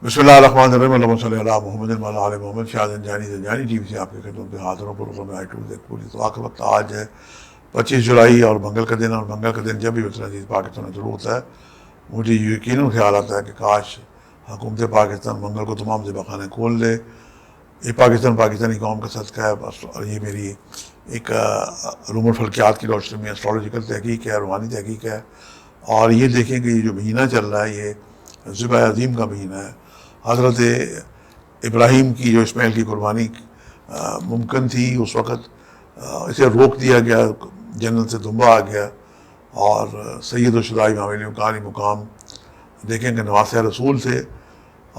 بسم اللہ الرحمن الرحیم، اللہم صلی علی محمد وعلی آل محمد۔ شاہ زنجانی ٹی وی سے آپ کی خدمت میں حاضر ہوں۔ پروگرام آئی ٹو دیکھ پوری تو کا وقت آج ہے 25 جولائی اور منگل کا دن، اور منگل کا دن جب بھی وطن عزیز پاکستان میں شروع ہوتا ہے مجھے یقیناً خیال آتا ہے کہ کاش حکومت پاکستان منگل کو تمام ذبح خانے کھول دے۔ یہ پاکستانی قوم کا صدقہ ہے بس، اور یہ میری ایک علوم الفلکیات کی روشنی میں اسٹرالوجیکل تحقیق ہے، روحانی تحقیق ہے۔ اور یہ دیکھیں کہ یہ جو مہینہ چل رہا ہے یہ ذبح عظیم کا مہینہ ہے۔ حضرت ابراہیم کی جو اسماعیل کی قربانی ممکن تھی اس وقت، اسے روک دیا گیا، جنت سے دنبا آ گیا، اور سید الشہداء امام علی کا علی مقام دیکھیں کہ نواسہ رسول تھے،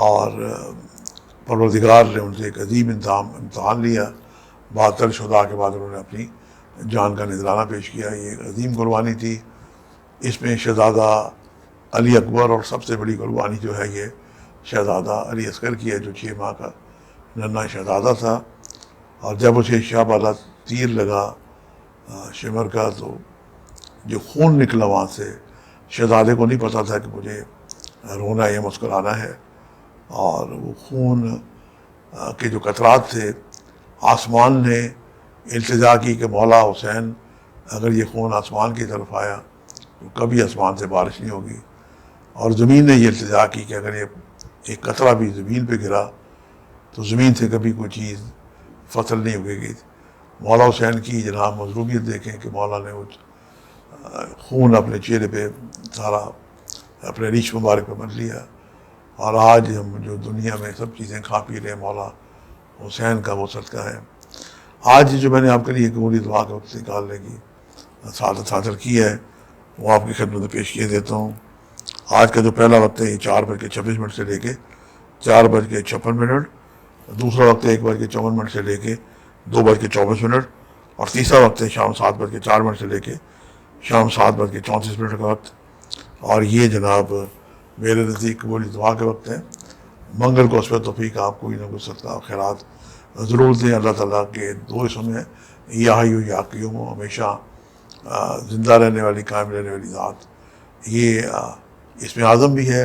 اور پروردگار نے ان سے ایک عظیم امتحان لیا۔ 72 شہداء کے بعد انہوں نے اپنی جان کا نذرانہ پیش کیا۔ یہ ایک عظیم قربانی تھی۔ اس میں شہزادہ علی اکبر، اور سب سے بڑی قربانی جو ہے یہ شہزادہ علی اصغر کی ہے، جو 6 ماہ کا ننھا شہزادہ تھا۔ اور جب اسے شاہ بالا تیر لگا شمر کا، تو جو خون نکلا وہاں سے، شہزادے کو نہیں پتہ تھا کہ مجھے رونا یا مسکرانا ہے، اور وہ خون کے جو قطرات تھے، آسمان نے التجا کی کہ مولا حسین اگر یہ خون آسمان کی طرف آیا تو کبھی آسمان سے بارش نہیں ہوگی، اور زمین نے یہ التجا کی کہ اگر یہ ایک قطرہ بھی زمین پہ گرا تو زمین سے کبھی کوئی چیز فصل نہیں اگے گی۔ مولا حسین کی جناب مظلومیت دیکھیں کہ مولا نے وہ خون اپنے چہرے پہ سارا اپنے ریش مبارک پہ مل لیا، اور آج ہم جو دنیا میں سب چیزیں کھا پی رہے ہیں مولا حسین کا وہ صدقہ ہے۔ آج جو میں نے آپ کے لیے قبولی دعا کا وقت نکالنے کی سعادت حاصل کی ہے وہ آپ کی خدمت میں پیش کیے دیتا ہوں۔ آج کا جو پہلا وقت ہے یہ 4:26 سے لے کے 4:56، دوسرا وقت ہے 1:54 سے لے کے 2:24، اور تیسرا وقت ہے شام 7:04 سے لے کے شام 7:34 کا وقت۔ اور یہ جناب میرے نزدیک قبولی دعا کے وقت ہے۔ منگل کو اس پہ توفیق آپ کوئی نہ کوئی صدقہ خیرات ضرور دیں۔ اللہ تعالیٰ کے 2 اسم ہیں، یا حی و یا قیوم، ہمیشہ زندہ رہنے والی، قائم رہنے والی ذات۔ یہ اسم اعظم بھی ہے،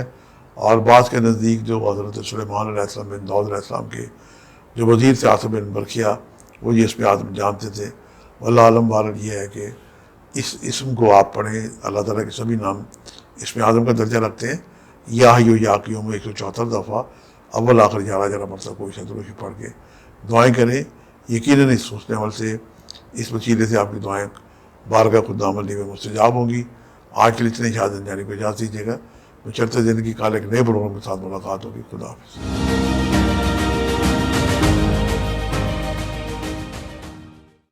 اور بعض کے نزدیک جو حضرت سلیمان علیہ السلام بن داؤد علیہ السلام کے جو وزیر تھے عاصم بن برکھیا، وہ یہ اسم اعظم جانتے تھے۔ واللہ عالم بہرحال یہ ہے کہ اس اسم کو آپ پڑھیں۔ اللہ تعالیٰ کے سبھی نام اسم اعظم کا درجہ رکھتے ہیں۔ یا حی و یا قیوم 174 دفعہ اول آخر 11 مرتبہ کوئی شدروشی پڑھ کے دعائیں کریں۔ یقیناً اس حسن عمل سے، اس وسیلے سے آپ کی دعائیں بارگاہ خدا علی میں مستجاب ہوں گی۔ آج کے لیے اتنے شاہ زنجانی کو اجازت دیجیے گا۔ میں چلتے زندگی کا ایک نئے پروگرام کے ساتھ ملاقات ہوگی۔ خدا حافظ۔